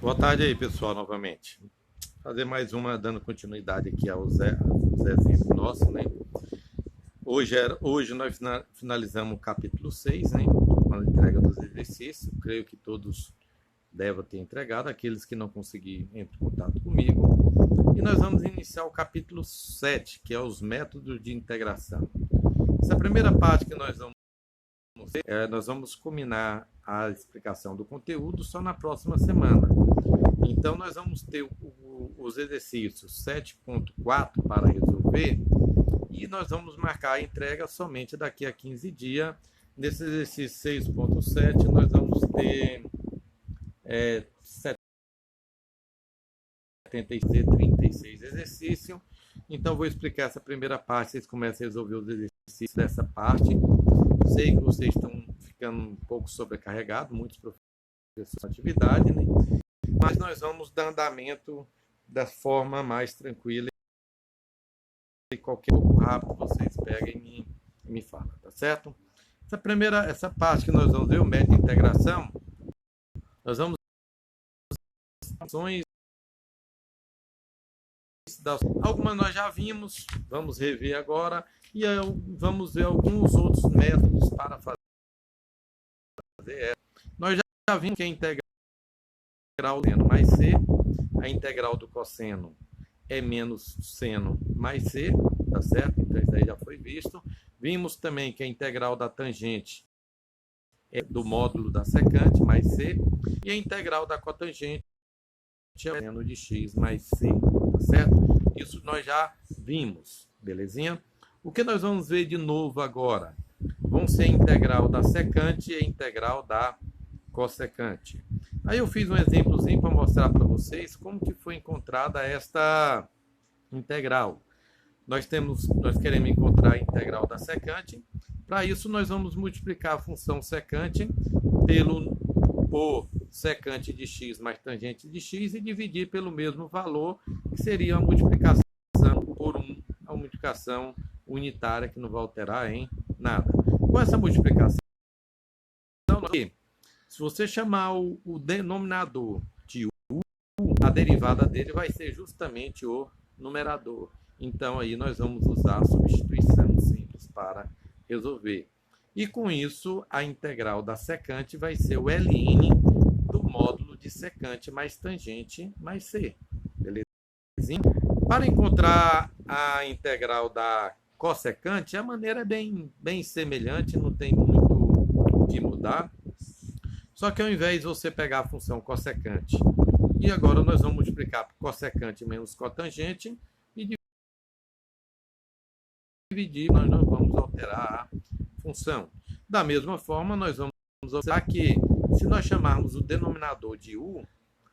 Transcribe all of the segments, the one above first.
Boa tarde aí, pessoal, novamente. Fazer mais uma, dando continuidade aqui aos exemplos nossos, né? Hoje nós finalizamos o capítulo 6, né? Com a entrega dos exercícios. Creio que todos devem ter entregado. Aqueles que não conseguirem, entre em contato comigo. E nós vamos iniciar o capítulo 7, que é os métodos de integração. Essa primeira parte que nós vamos combinar a explicação do conteúdo só na próxima semana. Então, nós vamos ter os exercícios 7.4 para resolver e nós vamos marcar a entrega somente daqui a 15 dias. Nesse exercício 6.7, nós vamos ter 36 exercícios. Então, vou explicar essa primeira parte, vocês começam a resolver os exercícios dessa parte. Sei que vocês estão ficando um pouco sobrecarregados, muitos professores de atividade, né? Mas nós vamos dar andamento da forma mais tranquila e qualquer pouco rápido vocês peguem e me falam, tá certo? Essa parte que nós vamos ver, o método de integração, nós vamos algumas nós já vimos, vamos rever agora e vamos ver alguns outros métodos para fazer essa. Nós já vimos que a integral seno mais c, a integral do cosseno é menos seno mais c, tá certo? Então isso aí já foi visto. Vimos também que a integral da tangente é do módulo da secante mais c e a integral da cotangente é seno de x mais c, tá certo? Isso nós já vimos, belezinha? O que nós vamos ver de novo agora? Vão ser a integral da secante e a integral da cossecante. Aí eu fiz um exemplozinho para mostrar para vocês como que foi encontrada esta integral. Nós queremos encontrar a integral da secante. Para isso, nós vamos multiplicar a função secante por secante de x mais tangente de x e dividir pelo mesmo valor, que seria a multiplicação por 1, a multiplicação unitária, que não vai alterar em nada. Com essa multiplicação, se você chamar o denominador de u, a derivada dele vai ser justamente o numerador. Então, aí nós vamos usar a substituição simples para resolver. E com isso, a integral da secante vai ser o ln do módulo de secante mais tangente mais c. Beleza? Para encontrar a integral da cossecante, a maneira é bem semelhante, não tem muito o que mudar. Só que ao invés de você pegar a função cossecante, e agora nós vamos multiplicar por cossecante menos cotangente e dividir, nós não vamos alterar a função. Da mesma forma, nós vamos observar que se nós chamarmos o denominador de u,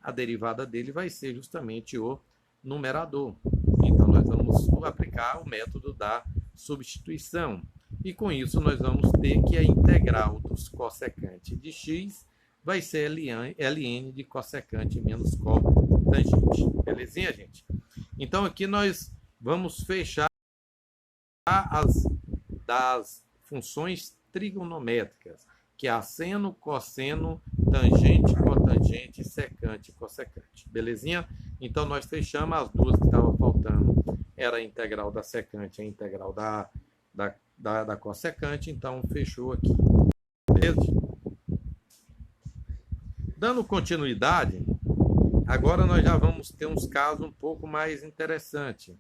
a derivada dele vai ser justamente o numerador. Então, nós vamos aplicar o método da substituição. E com isso, nós vamos ter que a integral dos cossecante de x vai ser ln de cossecante menos cotangente. Belezinha, gente? Então, aqui nós vamos fechar das funções trigonométricas, que é a seno, cosseno, tangente, cotangente, secante e cossecante. Belezinha? Então, nós fechamos as duas que estavam faltando. Era a integral da secante e a integral da cossecante. Então, fechou aqui. Beleza? Dando continuidade, agora nós já vamos ter uns casos um pouco mais interessantes,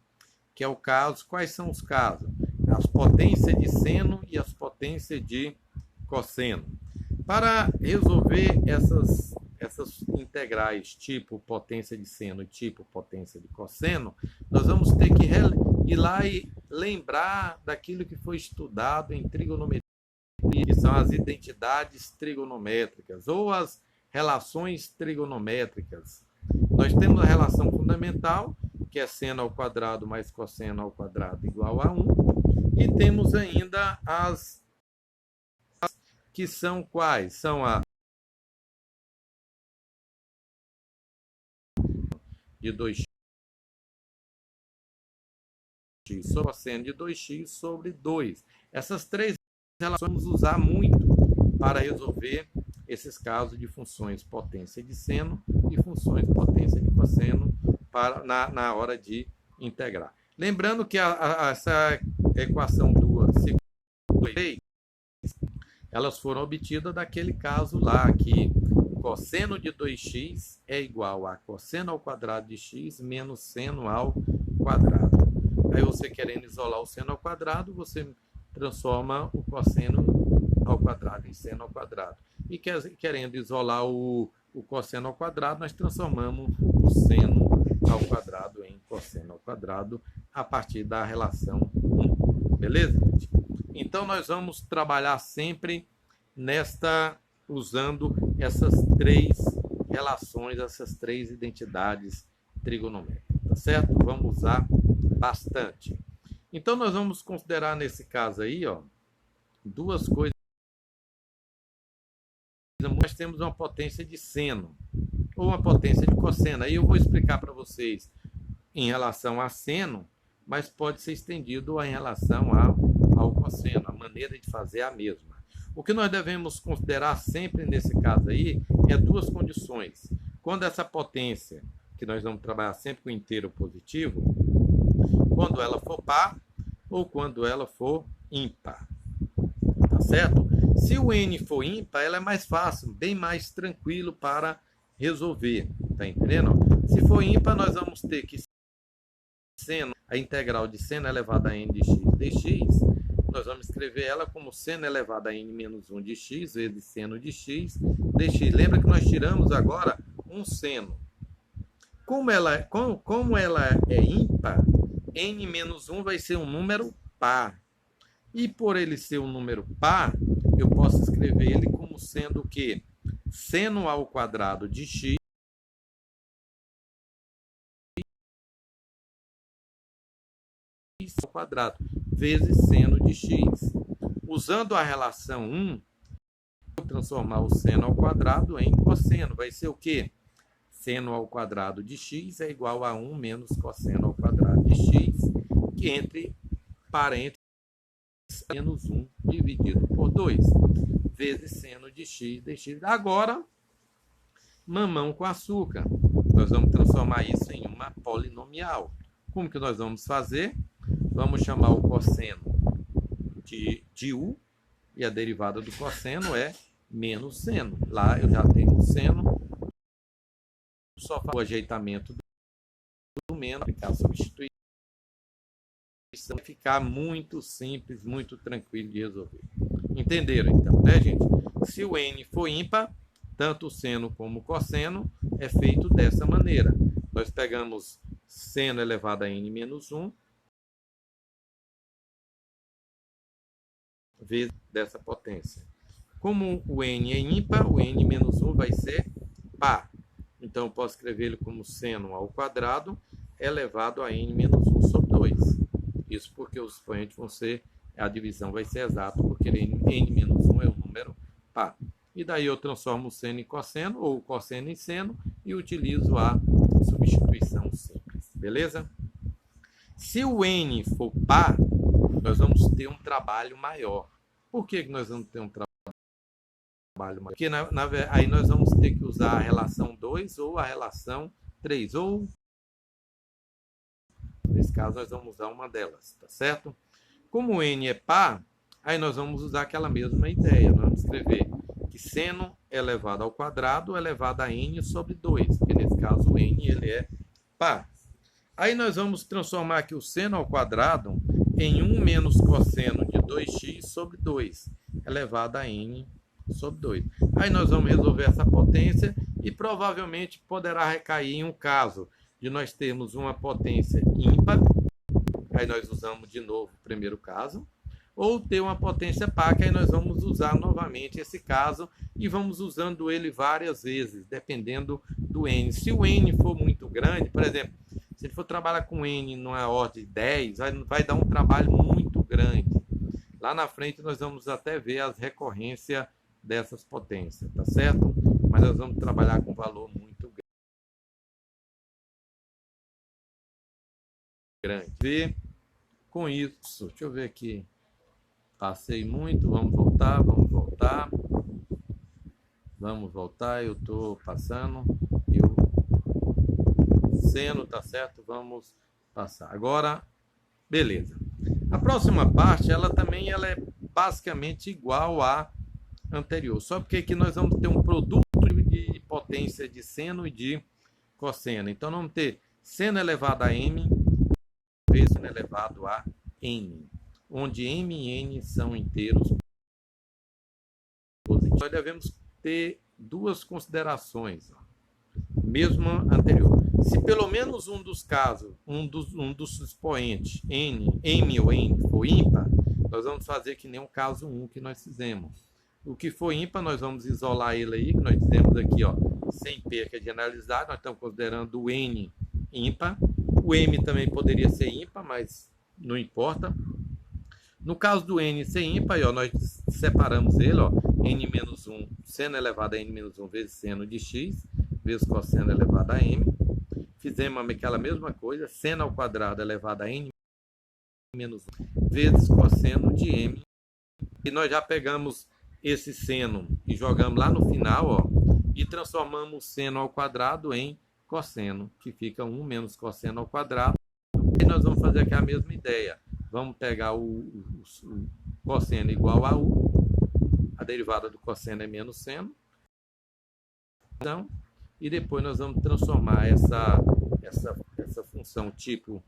que é o caso, quais são os casos? As potências de seno e as potências de cosseno. Para resolver essas integrais tipo potência de seno e tipo potência de cosseno, nós vamos ter que ir lá e lembrar daquilo que foi estudado em trigonometria, que são as identidades trigonométricas ou as relações trigonométricas. Nós temos a relação fundamental, que é seno ao quadrado mais cosseno ao quadrado igual a 1. E temos ainda as que são quais? São a de 2x sobre cosseno de 2x sobre 2. Essas três relações vamos usar muito para resolver esses casos de funções potência de seno e funções potência de cosseno na hora de integrar. Lembrando que essa equação duas, segunda e três, elas foram obtidas daquele caso lá que cosseno de 2x é igual a cosseno ao quadrado de x menos seno ao quadrado. Aí você querendo isolar o seno ao quadrado, você transforma o cosseno ao quadrado em seno ao quadrado. E querendo isolar o cosseno ao quadrado, nós transformamos o seno ao quadrado em cosseno ao quadrado a partir da relação 1. Beleza, gente? Então, nós vamos trabalhar sempre usando essas três relações, essas três identidades trigonométricas, tá certo? Vamos usar bastante. Então, nós vamos considerar nesse caso aí, ó, duas coisas. Nós temos uma potência de seno ou uma potência de cosseno. Aí eu vou explicar para vocês em relação a seno, mas pode ser estendido em relação ao cosseno. A maneira de fazer é a mesma. O que nós devemos considerar sempre nesse caso aí é duas condições. Quando essa potência, que nós vamos trabalhar sempre com inteiro positivo, quando ela for par ou quando ela for ímpar. Tá certo? Se o n for ímpar, ela é mais fácil, bem mais tranquilo para resolver. Tá entendendo? Se for ímpar, nós vamos ter que seno, a integral de seno elevado a n de x dx, nós vamos escrever ela como seno elevado a n menos 1 de x vezes seno de x dx. Lembra que nós tiramos agora um seno. Como ela é ímpar, n menos 1 vai ser um número par. E por ele ser um número par, eu posso escrever ele como sendo o quê? Seno ao quadrado de x ao quadrado vezes seno de x. Usando a relação 1, vou transformar o seno ao quadrado em cosseno. Vai ser o quê? Seno ao quadrado de x é igual a 1 menos cosseno ao quadrado de x, que entre parênteses menos 1 dividido por 2, vezes seno de x dx. Agora, mamão com açúcar. Nós vamos transformar isso em uma polinomial. Como que nós vamos fazer? Vamos chamar o cosseno de u, e a derivada do cosseno é menos seno. Lá eu já tenho o seno, só faço o ajeitamento do menos, aplicar a substituição, ficar muito simples, muito tranquilo de resolver. Entenderam então, né, gente? Se o n for ímpar, tanto o seno como o cosseno é feito dessa maneira. Nós pegamos seno elevado a n menos 1, vezes dessa potência. Como o n é ímpar, o n menos 1 vai ser par. Então, eu posso escrever ele como seno ao quadrado elevado a n menos 1 sobre 2. Isso porque os expoentes vão ser, a divisão vai ser exata, porque n menos 1 é um número par. E daí eu transformo o seno em cosseno, ou o cosseno em seno, e utilizo a substituição simples. Beleza? Se o n for par, nós vamos ter um trabalho maior. Por que nós vamos ter um trabalho maior? Porque aí nós vamos ter que usar a relação 2 ou a relação 3. Ou, nesse caso, nós vamos usar uma delas, tá certo? Como o n é par, aí nós vamos usar aquela mesma ideia. Nós vamos escrever que seno elevado ao quadrado elevado a n sobre 2. Porque nesse caso o n ele é par. Aí nós vamos transformar aqui o seno ao quadrado em 1 menos cosseno de 2x sobre 2, elevado a n sobre 2. Aí nós vamos resolver essa potência e provavelmente poderá recair em um caso de nós termos uma potência ímpar, aí nós usamos de novo o primeiro caso, ou ter uma potência par, que aí nós vamos usar novamente esse caso e vamos usando ele várias vezes, dependendo do n. Se o n for muito grande, por exemplo, se ele for trabalhar com n numa ordem de 10, vai dar um trabalho muito grande. Lá na frente nós vamos até ver as recorrências dessas potências, tá certo? Mas nós vamos trabalhar com valor muito grande. E com isso, deixa eu ver aqui. Passei muito, vamos voltar. Vamos voltar, eu estou passando. E o seno, tá certo? Vamos passar. Agora, beleza. A próxima parte, ela é basicamente igual à anterior. Só porque aqui nós vamos ter um produto de potência de seno e de cosseno. Então, nós vamos ter seno elevado a m vezes seno elevado a n, onde m e n são inteiros positivos. Nós devemos ter duas considerações, mesmo anterior. Se pelo menos um dos casos, um dos expoentes, m ou n, for ímpar, nós vamos fazer que nem o caso 1 que nós fizemos. O que for ímpar, nós vamos isolar ele aí, que nós dizemos aqui, ó, sem perca de analidade, nós estamos considerando o n ímpar. O m também poderia ser ímpar, mas não importa. No caso do n ser ímpar, ó, nós separamos ele, ó, n-1, seno elevado a n-1 vezes seno de x, vezes cosseno elevado a m. Fizemos aquela mesma coisa, seno ao quadrado elevado a n-1 vezes cosseno de m. E nós já pegamos esse seno e jogamos lá no final, ó, e transformamos o seno ao quadrado em cosseno, que fica 1 menos cosseno ao quadrado. E nós vamos fazer aqui a mesma ideia. Vamos pegar o cosseno igual a u, a derivada do cosseno é menos seno, então, e depois nós vamos transformar essa função tipo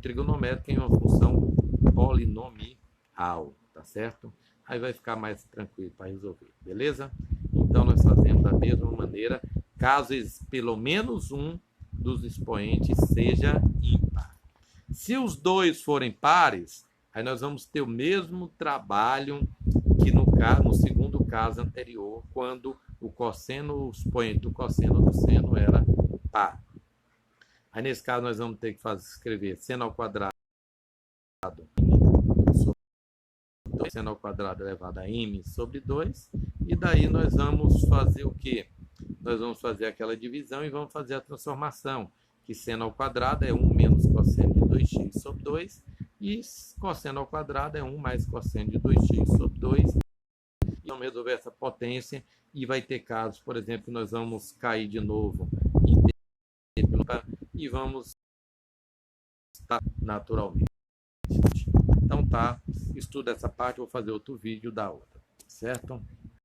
trigonométrica em uma função polinomial, tá certo? Aí vai ficar mais tranquilo para resolver, beleza? Então, nós fazemos da mesma maneira, caso pelo menos um dos expoentes seja ímpar. Se os dois forem pares, aí nós vamos ter o mesmo trabalho que no segundo caso anterior, quando o expoente do cosseno do seno era par. Aí nesse caso nós vamos ter que escrever seno ao quadrado sobre seno ao quadrado elevado a m sobre 2, e daí nós vamos fazer o quê? Nós vamos fazer aquela divisão e vamos fazer a transformação, que seno ao quadrado é 1 menos cosseno de 2x sobre 2, e cosseno ao quadrado é 1 mais cosseno de 2x sobre 2. E vamos resolver essa potência, e vai ter casos, por exemplo, que nós vamos cair de novo e vamos estar naturalmente. Então tá, estuda essa parte, vou fazer outro vídeo da outra, certo?